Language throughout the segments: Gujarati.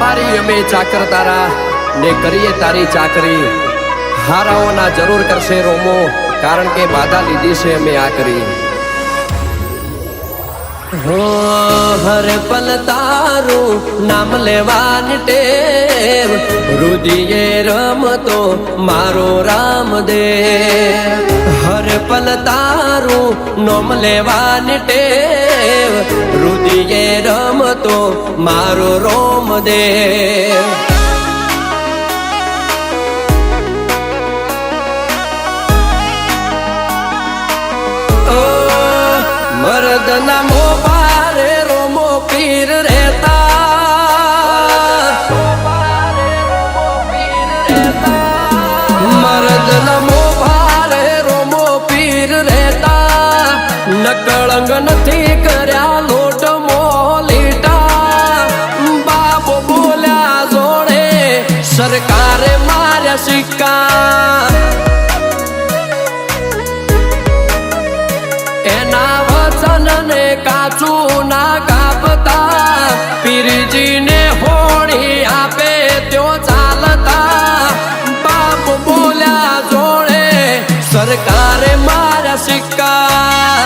અમારી અમે ચાકર તારા ને કરીએ તારી ચાકરી, હારાઓના જરૂર કરશે રોમો, કારણ કે બાધા લીધી છે અમે આ કરી. હર પલ તારું નામ લેવાની ટેવ, રુદિયે રમતો મારો રામદેવ. હર પલ તારું નામ લેવાની ટેવ, રુદિયે રમતો મારો રોમદેવ. મર્દના મોબારે રોમો પીર રહેતા, મર્દના મોબારે રોમો પીર રહેતા, નકળંગ નથી કર્યા લોટ મોલીટા. બાબો બોલ્યા જોડે સરકારે માર્યા સિક્કા, કાચું ના કાપતા, પીરજીને હોળી આપે ત્યો ચાલતા. બાપ બોલ્યા જોડે સરકારે મારા સિક્કા.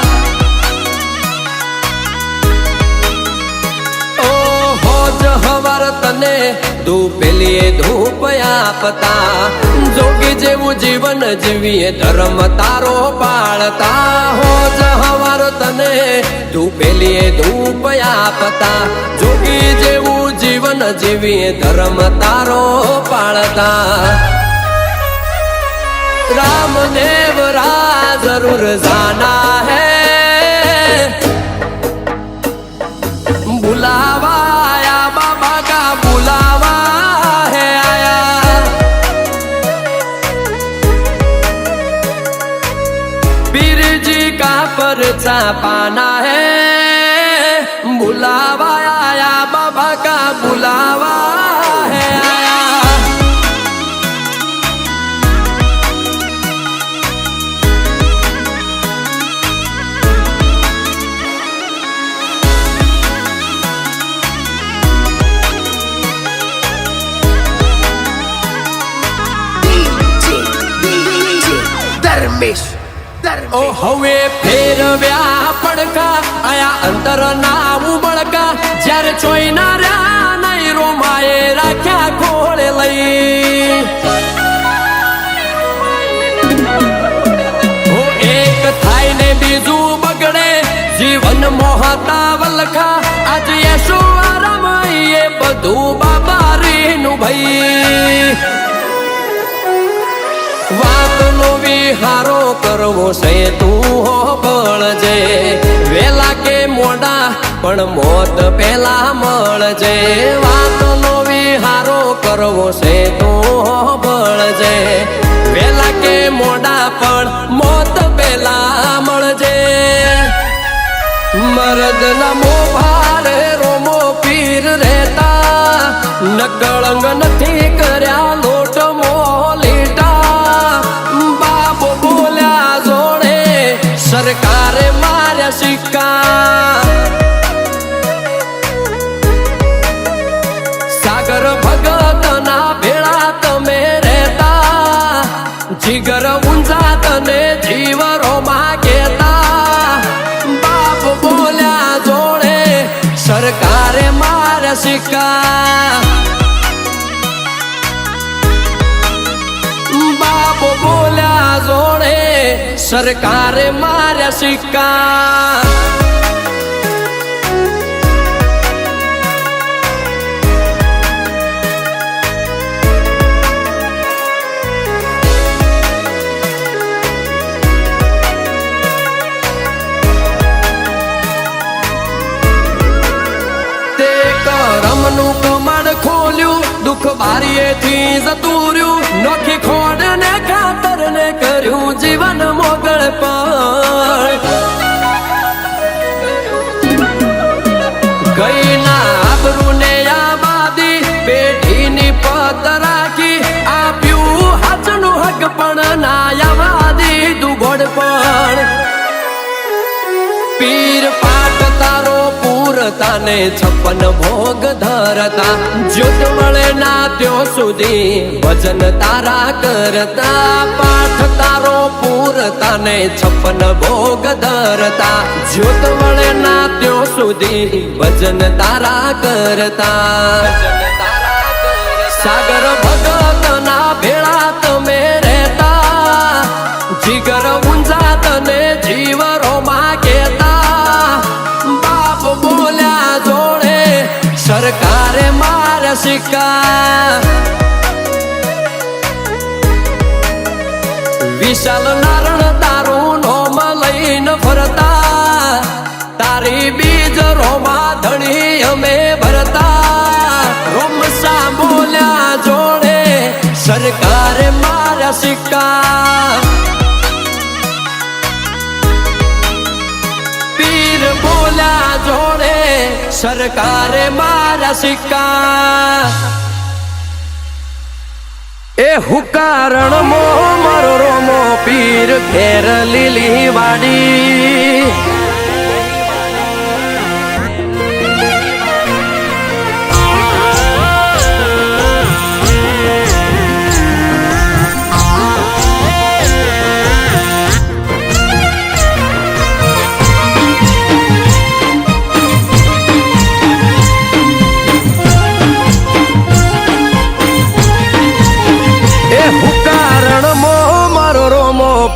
ઓહો જ હવાર તને ધૂપેલીએ ધૂપ આપતા, જોગી જેવું જીવન જીવીએ ધર્મ તારો પાળતા. હો જ હવાર તને ધૂપેલીએ ધૂપ આપતા, જોગી જેવું જીવન જીવીએ ધર્મ તારો પાળતા. રામદેવ રા જરૂર જાના હૈ, बुलावाया बाबा का बुलावा है आया. पीर जी का परचा पाना है, बुलावा आया बाबा का बुलावा है आया. ઓ હવે ફેરવ્યા પડકા, આયા અંતર ના ઉબળકા, જ્યારે ચોઈના રહ્યા નહીં રોમાએ રાખ્યા ખોળે લઈ. હો એક થાય ને બીજું બગડે, જીવન મોહતા વલખા, આજે યશો આરામ એ બધું બાબારીનું ભાઈ. વાતનો વિહારો કરવો છે તું હો બળજે, વેલા કે મોડા પણ મોત પેલા મળજે. વાતનો વિહારો કરવો છે તું હો બળજે, વેલા કે મોડા પણ મોત પેલા મળજે. મર્દના મોભારે રોમો પીર રહેતા, નકળંગ નથી કર્યા લોટ મોલીટા. બાબો બોલ્યા જોડે સરકારે માર્યા સિક્કા. સાગર ભગતના ભેળા તમે રહેતા, જીગર ઊંઝા તને જીવરોમાં કેતા. બાપ બોલ્યા જોડે સરકારે માર્યા સિક્કા. બાપો બોલ્યા જોડે સરકારે માર્યા સિક્કા. તે કરમનું કમળ ખોલ્યું, દુઃખ બારીએથી જતું રહ્યું, નોખી ખોડ ને ખાતર ને કર્યું જીવન મોગળ પણ. ગઈ ના આબરૂ ને આબાદી, પેઢીની પત રાખી, આપ્યું હાચનું હક પણ ના આવવા દીધું ગોળ પણ. પીર પાટ તારો પૂરતા ને 56 ભોગ ધરતા જ્યોત વળે ના ત્યો સુધી ભજન તારા કરતા પાઠ તારો પૂરતા ને 56 ભોગ ધરતા જ્યોત વળે ના ત્યો સુધી ભજન તારા કરતા સાગર ભગત ના ભેળા તમે રહેતા જીગર ઊંઝા તને જીવરોમાં કેતા બાપ બોલ્યા જોડે સરકારે માર્યા સિક્કા વિશાલ નારણ તારું નોમ લઈને ફરતા તારી બીજ રોમાં ધણી અમે ભરતા રોમસા બોલ્યા જોડે સરકારે માર્યા સિક્કા પીર બોલ્યા જોડે સરકારે માર્યા સિક્કા એ હુકારણ મો મારો રોમો પીર ઘેર લીલી વાડી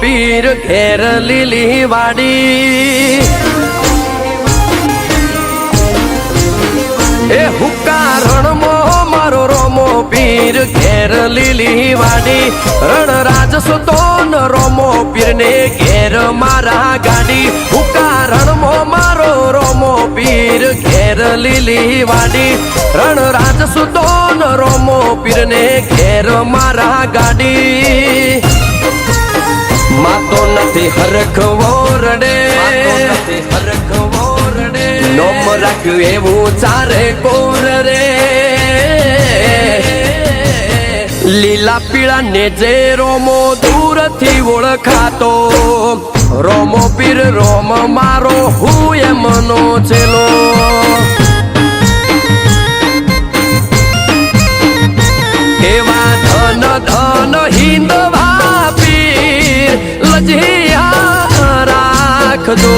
પીર ઘેર લીલી વાડી એ હુકારણ મો મારો રોમો પીર ઘેર લીલી વાડી રણ રાજ સુતોન રોમો પીર ને ઘેર મારા ગાડી હુકારણ મો મારો રોમો પીર ઘેર લીલી વાડી રણ રાજ સુતોન રોમો પીર ને ઘેર મારા ગાડી માતો નથી હરખવો રડે નોમ રાખ્યું એવું ચારે કોર રે લીલા પીળા ને જે રોમો દૂરથી ઓળખાતો રોમો પીર રોમ મારો હું એમનો છેલો એવા ધન ધન હિંદવા પીર લજિયા રાખજો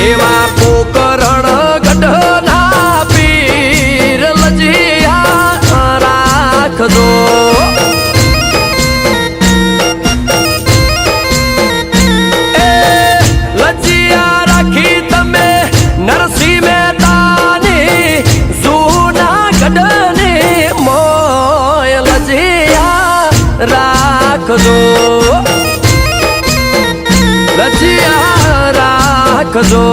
એવા પોકરણ ગઢના પીર લજિયા રાખજો એ લજિયા રાખી તમે નરસિંહ મહેતાની જૂના ગઢને મોય લજિયા રાખજો લજિયા રાખજો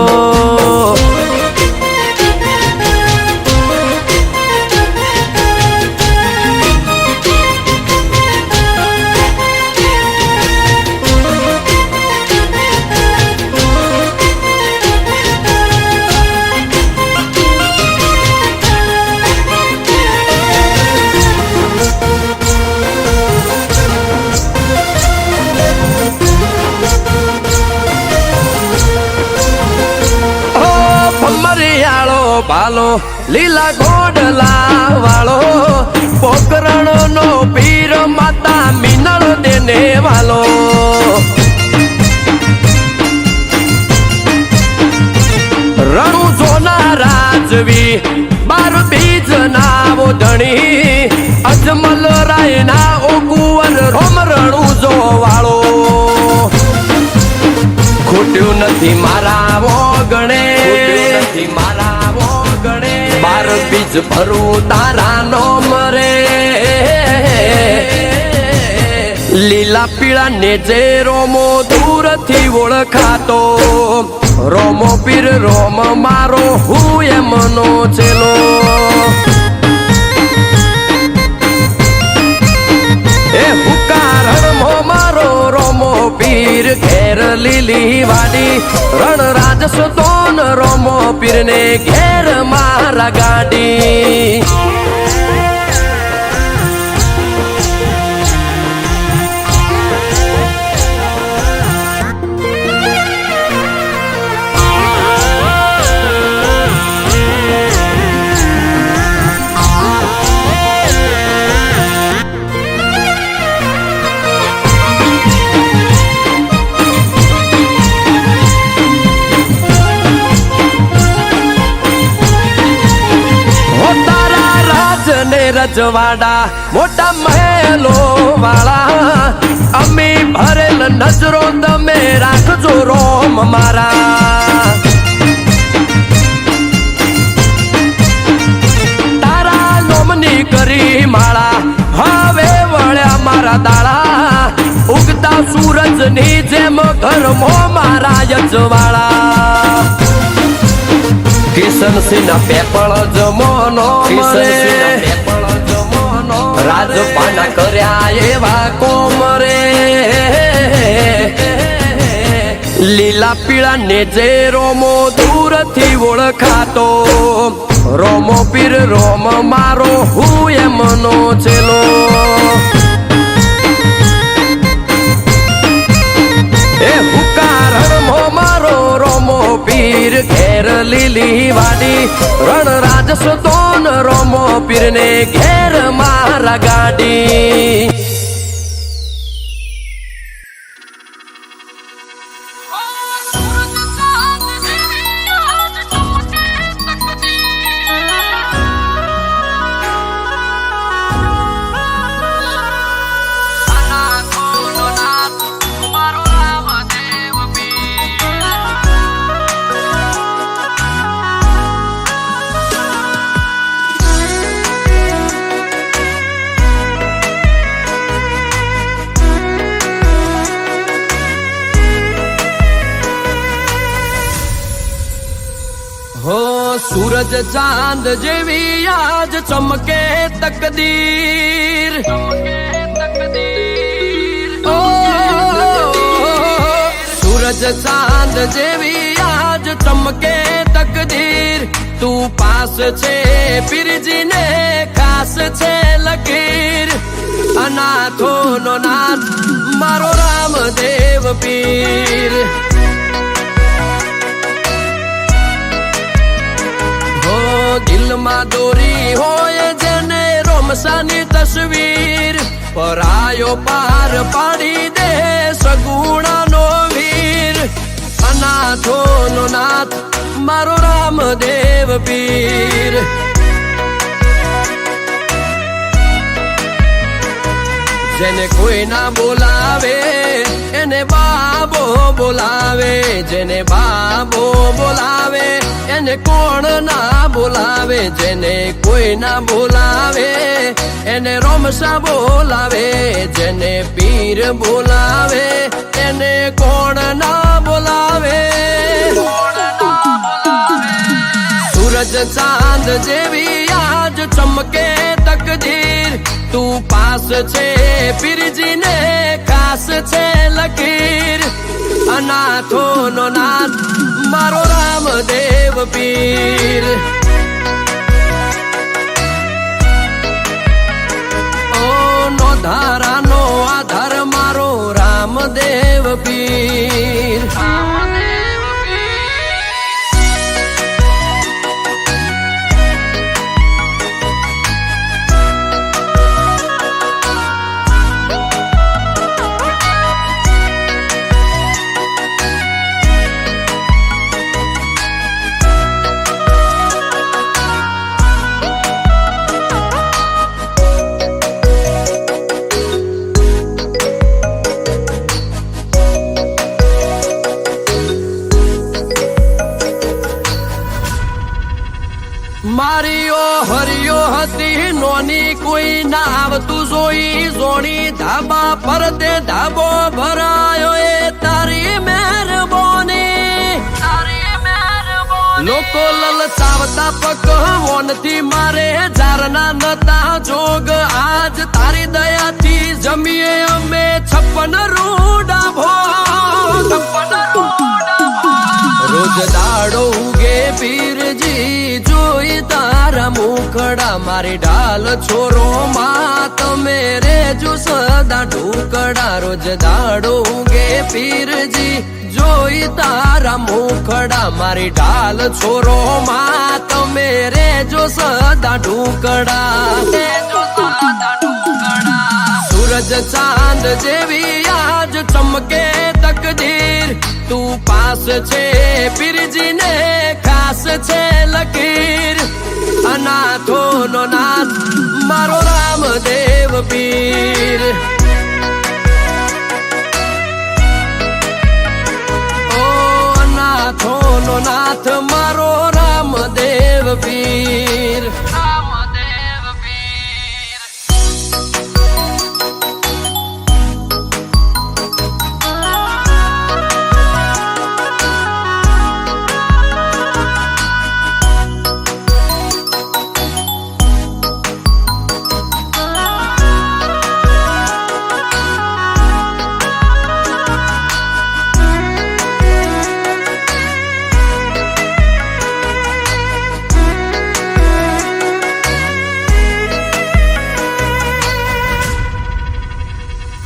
પાલો લીલા ગોડલા વાળો પોકરણ નો પીર માતા મિનળ દેને વાલો રણુ સોના રાજવી 12 બીજ ના ધણી અજમલ રાય ના ઓકુવર રોમ રણુ જો વાળો ખૂટ્યું નથી મારા વગણે મારા 12 બીજ ભરું તારા નોમ રે લીલા પીળા ને જે રોમો દૂરથી ઓળખાતો રોમો પીર રોમ મારો હું એમનો છેલો એ હુકારણ મો મારો રોમો પીર ઘેર લીલી વાડી રણ રાજ સુતોન રોમો પીર ને ઘેર મારા ગાડી રજવાડા મોટા મહેલો વાળા અમે ભરેલ નજરો તમે રાખજો રોમ મારા તારા નોમની કરી માળા હવે વળ્યા મારા દાળા ઉગતા સૂરજની જેમ ઘરમાં મારા યજવાળા કિશનસિંહ પેપળ જમોનો રાજપાના કર્યા એવા કોમરે લીલા પીળા ને જે રોમો દૂરથી ઓળખાતો રોમો પીર રોમ મારો હું એમનો છેલો એ હુકારણ મારો રોમો પીર ઘેર લીલી વાડી રણ રાજસ દોન રોમો પીર ને ઘેર મારા ગાડી हो सूरज चांद जेवी आज चमके तकदीर ओ सूरज चांद जेवी आज चमके तकदीर तू पास छे पीरजी ने खास छे लकीर अनाथो नो नाथ मारो रामदेव पीर दिल में दोरी होए जने रोमसानी तस्वीर परायो पार पाड़ी दे सगुणा नो वीर अनाथो नो नाथ मारो रामदेव पीर जेने कोई ना बोलावे एने बाबो बोलावे जेने बाबो बोलावे एने कोण ना बोलावे जेने कोई ना बोलावे एने रोमसा बोलावे जेने पीर बोलावे एने कोण ना बोलावे सूरज चांद जेवी आज चमके तकदीर तू पास छे पीरजी ने खास छे लकीर अनाथो नो नाथ मारो रामदेव पीर ओ नो धारा नो आधार मारो रामदेव पीर मारियो हरियो हती नोनी कोई ना आवतु जोई जोड़ी धाबा पर ते धाबो भरायो ए तारी मेहरबानी लोको ललचावता पकवान थी मारे जारना नता जोग आज तारी दया थी जमीए अमे 56 रूडा भो रोज दाड़ो उगे पीर जी जोई तारा मुखड़ा मारी ढाल छोरो मात मेरे जो सदा ढूकड़ा रोज दाड़ो उगे पीर जी जोई तारा मुखड़ा मारी ढाल छोरो मात मेरे जो सदा ढूकड़ा सूरज चांद जेवी आज चमके तकदीर तू पास छे पीरजी ने खास छे लकीर अनाथो नो नाथ મારો રામદેવ પીર. ઓ નાથોનો નાથ મારો રામદેવ પીર. રામદેવ પીર.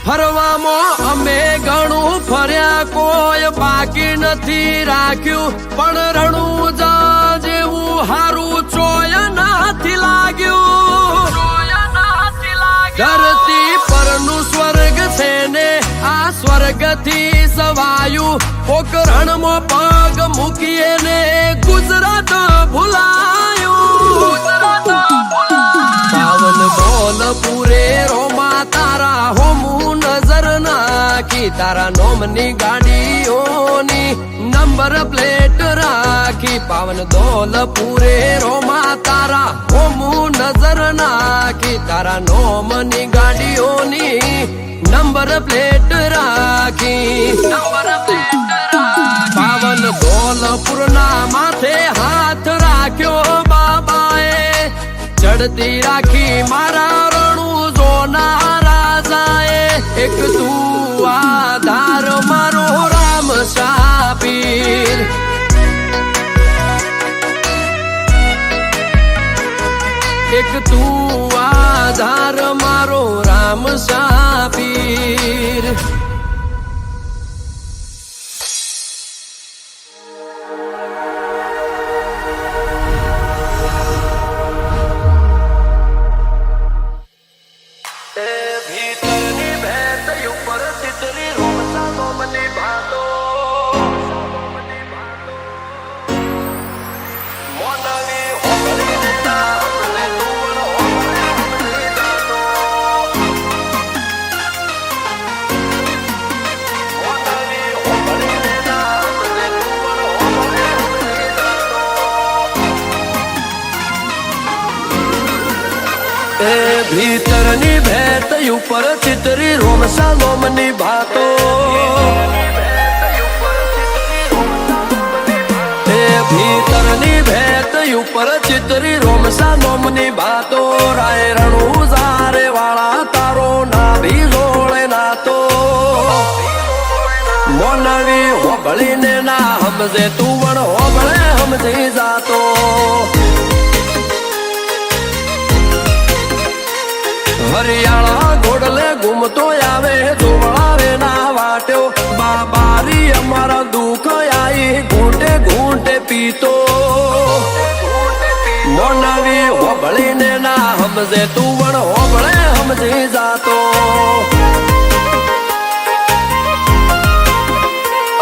ફરવામાં અમે ઘણું ફર્યા કોઈ બાકી નથી રાખ્યું પણ રણુજા જેવું હારું ચોય નથી લાગ્યું. ધરતી પરનું સ્વર્ગ છે ને આ સ્વર્ગ થી સવાયું કોક રણમાં પગ મૂકીએ ને ગુજરાત ભૂલાયું. પાવન બોલ પૂરે રોમા તારા હોમું નજર નાખી તારા નોમની ગાડીઓની નંબર પ્લેટ રાખી. પાવન દોલ પૂરે રોમા તારા હોમું નજર નાખી તારા નોમની ગાડીઓની નંબર પ્લેટ રાખી. પાવન દોલપુરના માથે હાથ રાખ્યો બાબાએ ચડતી રાખી મારા રણુ જોના રાજાએ. એક તું આધાર મારો રામ શાપીર. એક તું આધાર મારો રામ શાપીર. ભીતરની ભેત ઉપર તિતરી રોમતા નોમની ભાતો મોનવી હોગળી ના અમને તું હોગળી દાતો. મોનવી હોગળી ના અમને તું હોગળી દાતો. એ ભીતરની ભેત ઉપર ચિતરી રોમસા લોમની ભાતો. એ ભીતરની ભેત ઉપર ચિતરી રોમસા લોમની ભાતો. રાય રણુ ઝારે વાળા તારો નાભી જોડે નાતો. મોનવી હોબળીને ના હમજે તું પણ હોબળે હમજી જાતો. હરિયાળા ઘોડલે ઘૂમતો આવે જોવળાવે ના વાટ્યો બાબારી અમારા દુઃખ આઈ ઘૂંટે ઘૂંટે પીતો. મોનવી હોબળીને ના હમજે તું પણ હોબળે હમજી જાતો.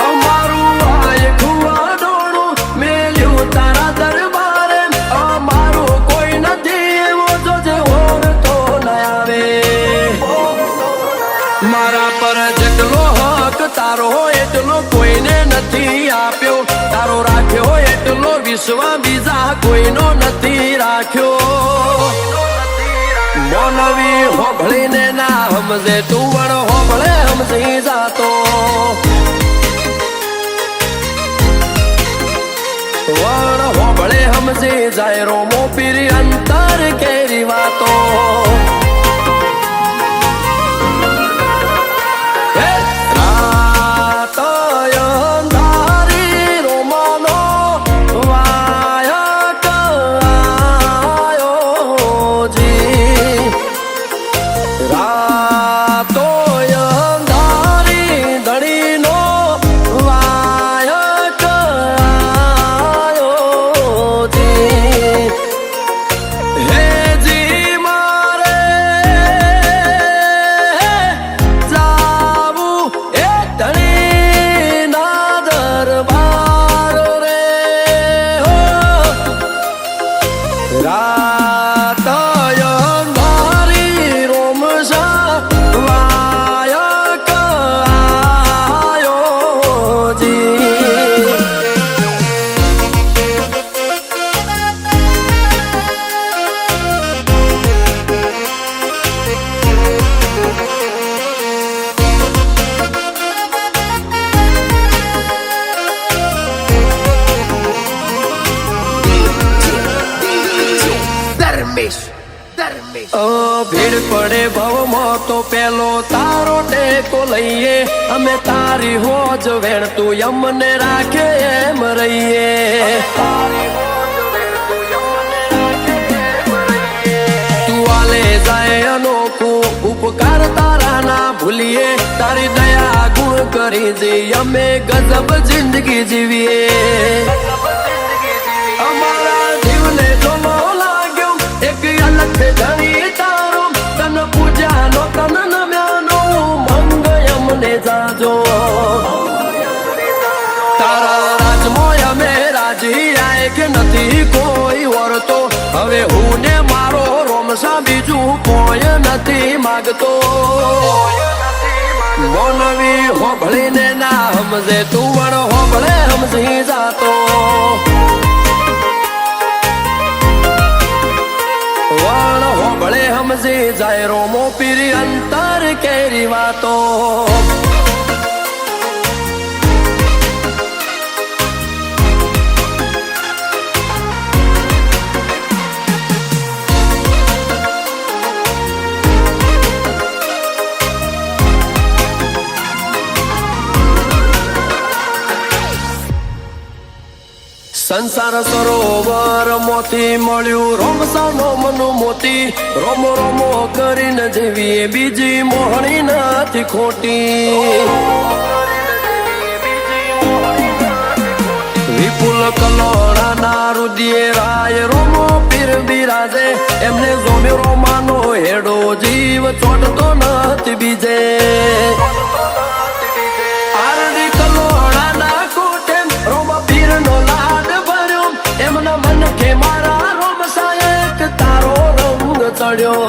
અમારું આય ખુવા ડોળું મેલ્યું તારા દરબારે. અમારું કોઈ નથી એવો જોજે હોરતો મારા પર જેટલો હક તારો એટલો કોઈને નથી આપ્યો. તારો રાખ્યો એટલો વિશ્વ બીજા કોઈનો નથી રાખ્યો. મોનવી હોભળીને ના હમજે તું પણ હોભળે હમજી જાતો. વણ હોભળે હમજી જાય રોમો પીરી અંતર કેરી વાતો. રાત અંધારી ભીડ પડે ભવમાં તો પેલો તારો ટેકો લઈએ, અમે તારી હોજ વેણ તું યમને રાખે એમ રહીએ. તું આલે જાય અનોખું ઉપકાર તારા ના ભૂલીએ, તારી દયા ગુણ કરી દે અમે ગજબ જિંદગી જીવીએ. અમારા જીવને જોલો લાગ્યો એક અલગ ધણી તારો, તન પૂજાનો તન નમ્યાનો મંગ અમને જાજો. તારા રાજમોય અમે રાજી આય કે નથી કોઈ વરતો, હવે હું ને મારો રોમસા બીજું કોઈ નથી માગતો. મોનવી હોભળીને ના સમજે તું વણ હોભળે સમજી જાતો. વણ હોભળે સમજી જાય રોમો પીરી અંતર કેરી વાતો. સંસાર સરોવર મોથી મળ્યું રોમસાનો મનો મોતી, રોમો રોમો કરીને જેવી બીજી મોહણી નથી ખોટી. વિપુલ કલોડાના રુદિયે રાય રોમો પીર બિરાજે, એમને જોમે રોમાનો હેડો જીવ ચોટતો નથી બીજે. આરડી કલોડાના કોટે રોમા પીરનો લાડ ભર્યો, એમના મન કે મારા રોમસા એક તારો રંગ ચડ્યો.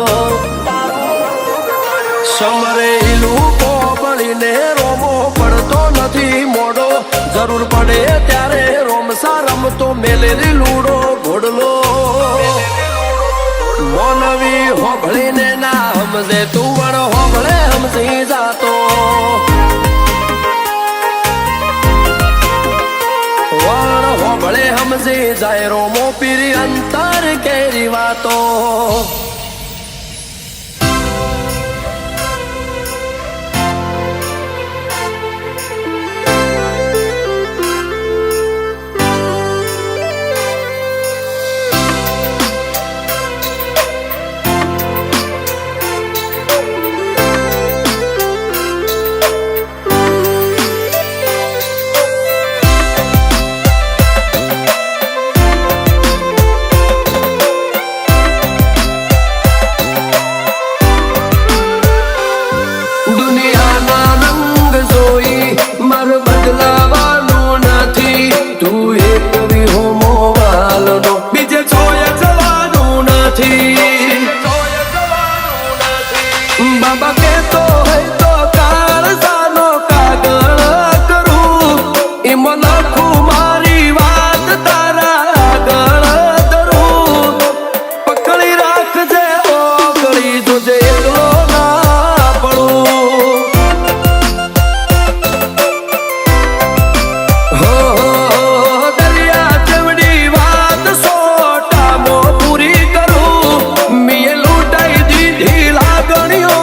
સમરે ઈલું કોબળીને રોમો પડતો નથી મોડો, જરૂર પડે ત્યારે રોમસા રમતો મેલેરી લૂડો ઘોડલો. મોનવી હોભળીને ના સમજે તું વણ હોભળે સમજી જાતો. વણ હોભળે સમજી જાય રોમો પીરી અંતર કેરી વાતો. બાબા કેતો હોય તો કાળજાનો કાગળ કરું, એમાં લખું મારી વાત તારા આગળ ધરું. પકડી રાખજે ઓગળી જોજે એકલો ના પડું. હો દરિયા જેવડી વાત સોટામો પૂરી કરું, મેં લૂંટાઈ દીધી લાગણીઓ.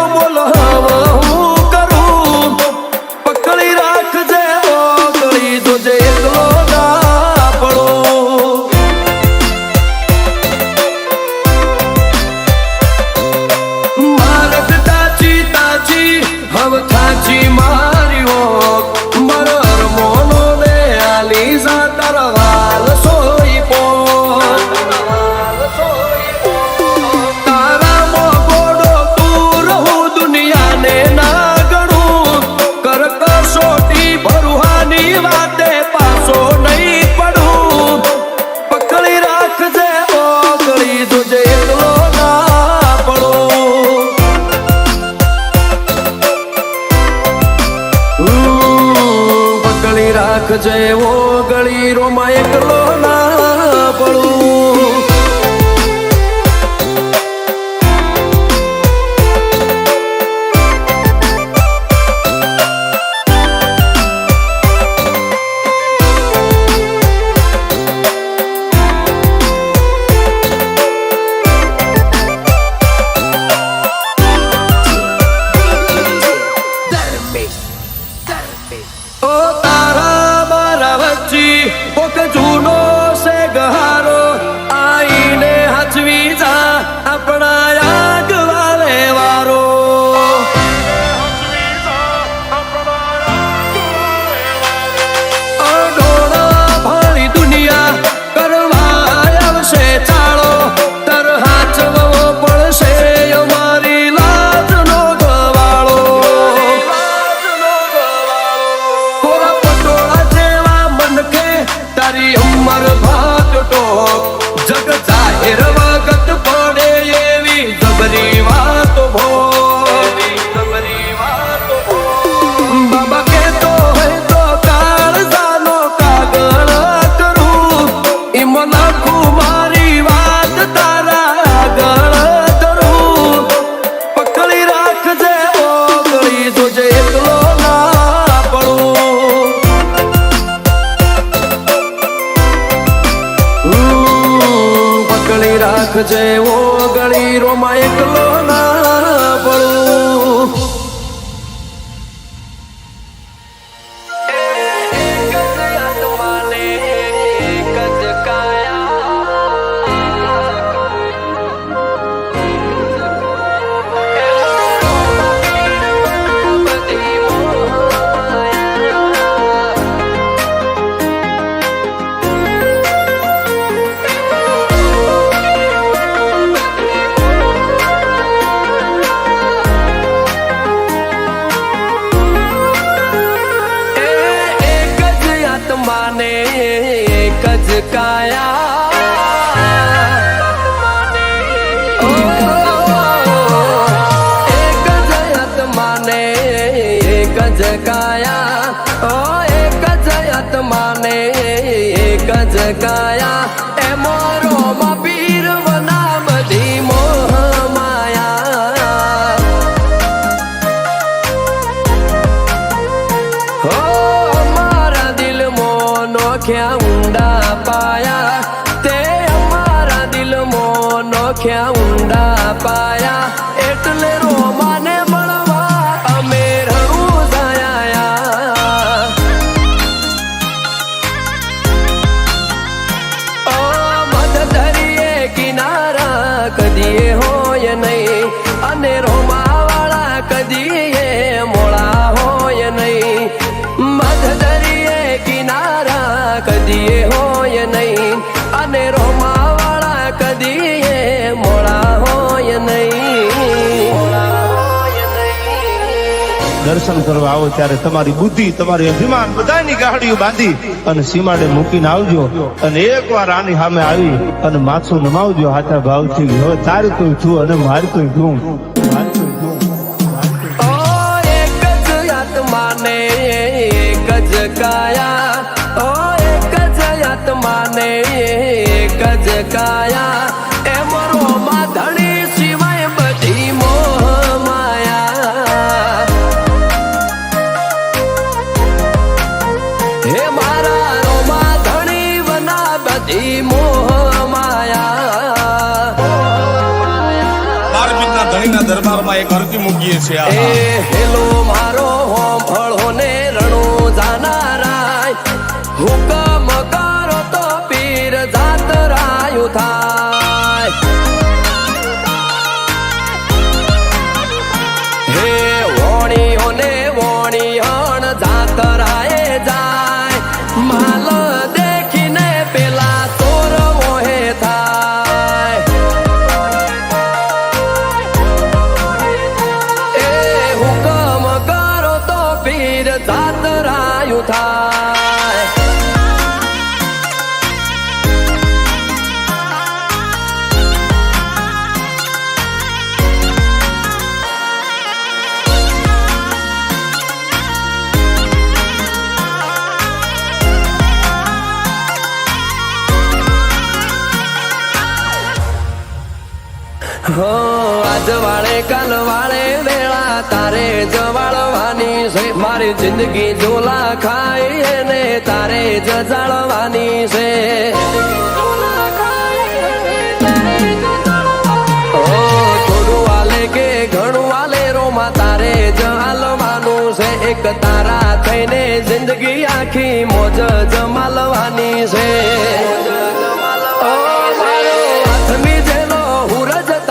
છે ઓગળી રોમા એકલો ના પડું કાયા એ મોરો પીર વના બધી મોહ માયા હો અમારા દિલ મો નોખ્યા ઊંડા પાયા તે અમારા દિલ મો નોખ્યા ઊંડા પાયા એટલે રોમાને મળવા અમે રણું જાયા કદીએ હોય નહીં અને રોમાવાળા કદીએ મોળા હોય નહીં મધદરિયે કિનારા કદીએ હોય નહીં અને રોમાવાળા કદીએ મોળા હોય નહીં દર્શન કરવા આવો ત્યારે તમારી બુદ્ધિ તમારી અભિમાન બધાની ગાડીઓ બાંધી અને સીમાડે મૂકીને આવજો અને એકવાર આની સામે આવી અને માથું નમાવજો હાથા ભાવથી હવે તારું કોઈ છું અને મારું કોઈ છું એક જ આત્માને એક જ કાયા ઓ એક જ આત્માને એક જ કાયા એમ રોમા ધણી સિવાય બધી મોહ માયા હે મારા રોમા ધણી વના બધી મોહ માયા ધણીના દરબારમાં એક અરજી મૂકીએ છીએ એ હેલો મારો હોંભળો ને રણું જાનારાય હુકમ કરો તો પીર જાતરાયું થાય હે વોણીઓ ને વોણીહણ જાતરાએ જાય માલ દેખીને પેલા ચોર મોહે થાય પીર જાતરાયું થાય હો આજ વાળે કાલ વાળે વેળા તારે જવાળવાની છે મારી જિંદગી ઝોલા ખાઈ ને તારે જ જાળવાની છે થોડું વાલે કે ઘણું વાલે રોમાં તારે જ હાલવાનું છે એક તારા થઈને જિંદગી આખી મોજ જમાલવાની છે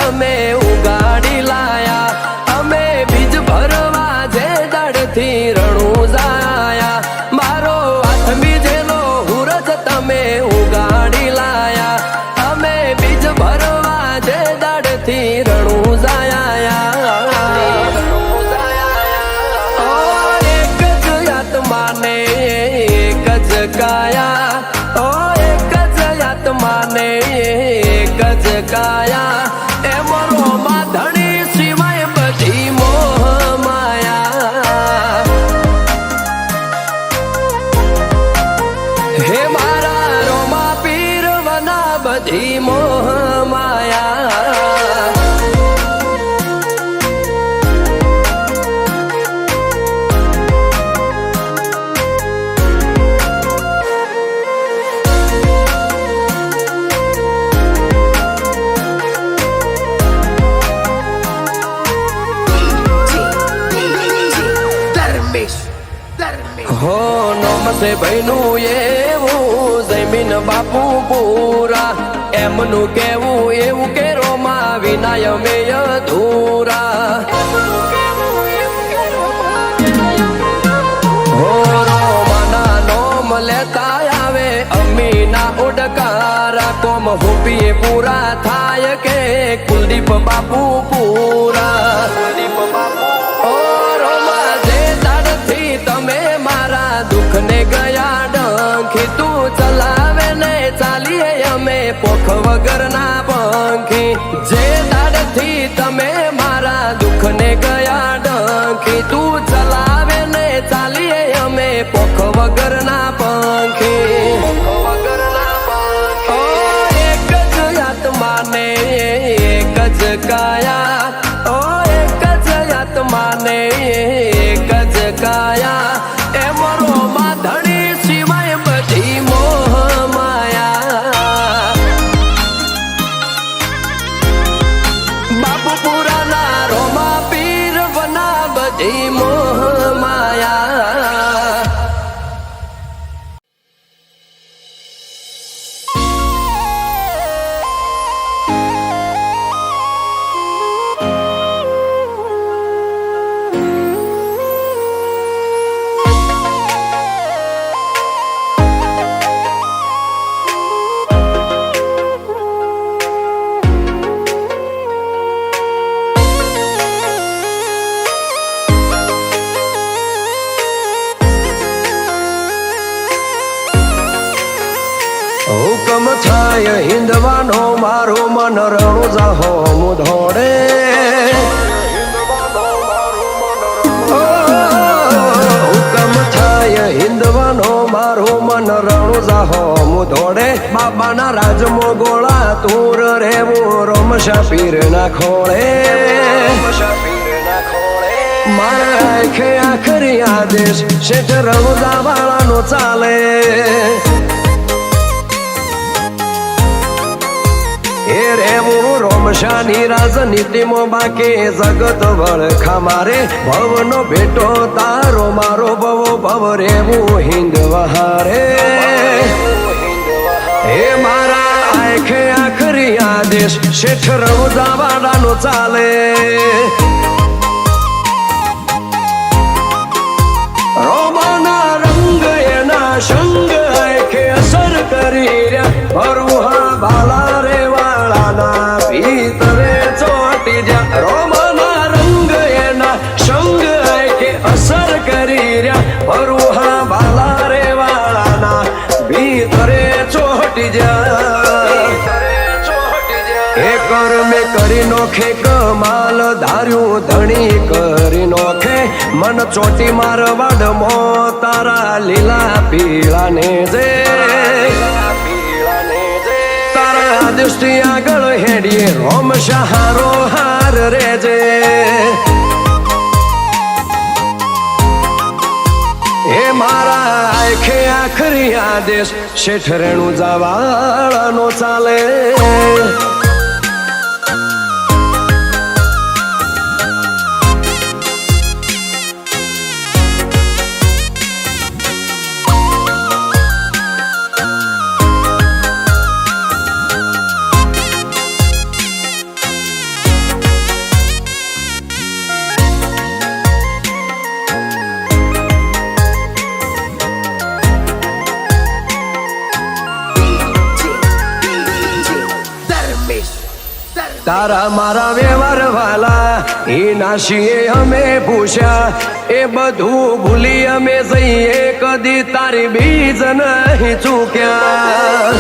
તમે ઉગાડી લાયા અમે બીજ ભરવા જે દાડથી રણું જાયા મારો હાથ બીજેલો હુરજ તમે ઉગાડી લાયા અમે બીજ ભરવા જે દાડથી રણું જાયા એક જ આત્માને એક જ કાયા ઓ એક જ આત્માને એક જ કાયા ધણી સિવાય બધી મોહ માયા હે મારા રોમા પીર વના બધી મોહ માયા હો નોમસે ભાઈનું એવું જમીન બાપુ પૂરા એમનું કેવું એવું કે રોમા વિનાય મેય ધૂરા હો રોમાના નોમ લેતા આવે અમીના ઉડકારા કોમ હુપીએ પૂરા થાય કે કુલદીપ બાપુ પૂરા કુલદીપ બાપુ ઓ રોમા જે દાડથી તમે મારા દુઃખને ગયા ડંખી તું ચલાવે ને ચાલીએ અમે પોખ વગરના પંખી જે દાડથી તમે મારા દુઃખને ગયા ડંખી તું ચલાવે ને ચાલીએ અમે પોખ વગરના પંખી ઓ એક જ આત્માને એક જ કાયા ઓ એક જ આત્માને એક જ કાયા એમ રોમા ધણી સિવાય બધી મોહ માયા બાપુ પુરાના રોમા પીર બના બધી મોહ માયા હુકમ થાય હિંદવાનો મારો મન રણું જાહો મુધોડે હુકમ થાય હિંદવાનો મારો મન રણું જાહો મુધોડે બાબાના રાજમો ગોળા તુર રેવું રોમશા પીર ના ખોળે મારા આંખે આખરી આદેશ શેઠ રણુજા વાળાનો ચાલે એ રેવું રોમશાની રાજનીતિમાં બાકી જગત વળખા મારે ભવનો ભેટો તારો મારો ભવો ભવ રેવું હિંદ વહારે હે મારા આંખે આખરી આદેશ શેઠ રણુજા વાળાનો ચાલે રોમાના રંગ એના સંગ આંખે અસર કરી રહ્યા ભરુહા બાલા રે વાળાના ભીતરે ચોટી જા રોમાના રંગ એના સંગ આંખે અસર કરી રહ્યા ભરુહા બાલા રે વાળાના ભીતરે ચોટી જા એ કર્મે કરી નોખે કમાલ ધાર્યું ધણી કરી નોખે મન ચોટી મારવાડ મો તારા લીલા પીળા ને જે તારા દૃષ્ટિ આગળ હેડીએ રોમ સહારો હાર રેજે એ મારા આંખે આખરી આદેશ શેઠ રેણુજા વાળાનો ચાલે તારા મારા વ્યવહાર વાલા એ નાશીએ અમે પૂછ્યા એ બધું ભૂલી અમે જઈએ કદી તારી બીજ નહીં ચૂક્યા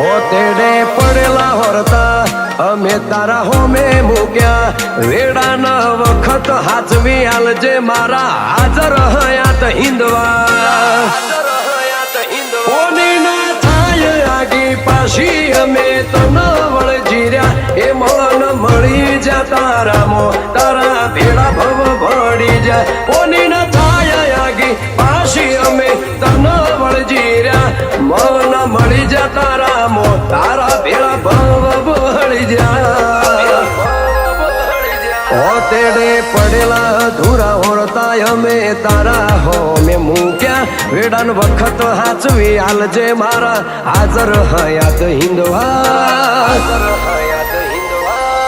ઓ તેડે પડેલા હોરતા અમે તારા હોમે મૂક્યા વેડા ન વખત હાચવી આલજે મારા હાજર હયાત હિંદવા કોની ના થાય આગી પાછી અમે તન વળ જીર્યા એ મન મળી જા તારામો તારા ભેડા ભવ ભળી જાય કોની ના થાય આગી પાછી અમે તન વળ જીર્યા મન મળી જા તારામો તારા ભેડા ભવ ભળી જાય ઓ તે આંગણે પડેલા ધૂરા હોરતા અમે તારા હો મેં મૂક્યા વેડાન વખત હાચવી હાલજે મારા હાજર હયાત હિંદવા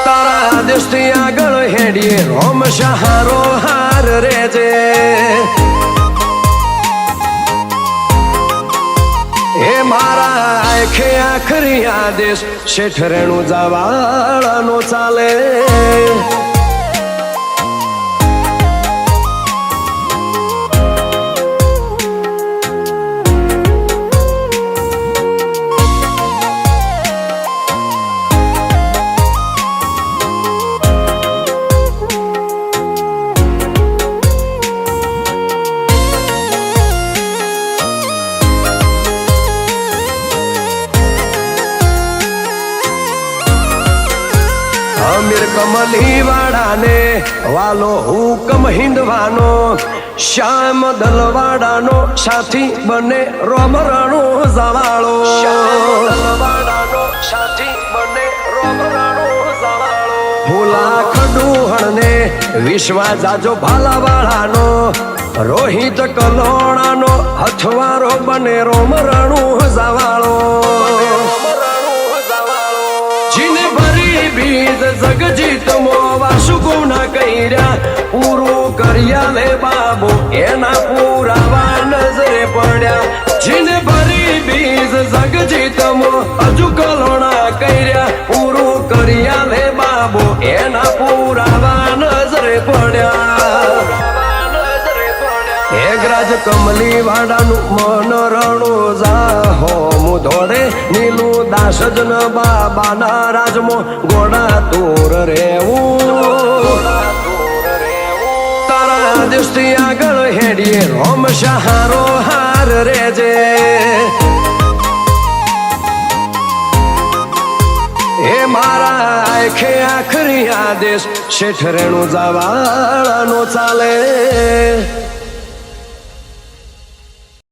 તારા દેશથી આગળ હેડીએ રોમ સહારો હાર રેજે હે મારા આંખે આખરી આદેશ શેઠ રેણુ જવાળાનો ચાલે અમીર કમલી વાડાને વાલો હુકમ હિંદવાનો શ્યામ દલવાડાનો સાથી બને રોમ રણો જવાળો સાથી બને રોમ રણો જવાળો ભૂલા ખડુહણને વિશ્વા જાજો ભાલાવાળાનો રોહિત કલોણાનો હથવારો બને રોમ રણો જવાળો જીને ભરી બીજ જગજીત મોવા સુગુણા કર્યા પૂરું કર્યા લે બાબુ એના પુરાવા નજરે પડ્યા જીને ભરી બીજ જગજીત મો હજુ કલોણા કર્યા પૂરું કર્યા લે બાબુ એના પુરાવા નજરે પડ્યા હેગરાજ કમલી વાડાનું મન રણું જાહો મુધોડે નીલું દાસ જન બાબાના રાજમો ગોડા તોર રેવું તારા દેશથી આગળ હેડીએ રોમ સહારો હાર રેજે હે મારા આંખે આખરી આદેશ શેઠ રેણુ જવાળાનો ચાલે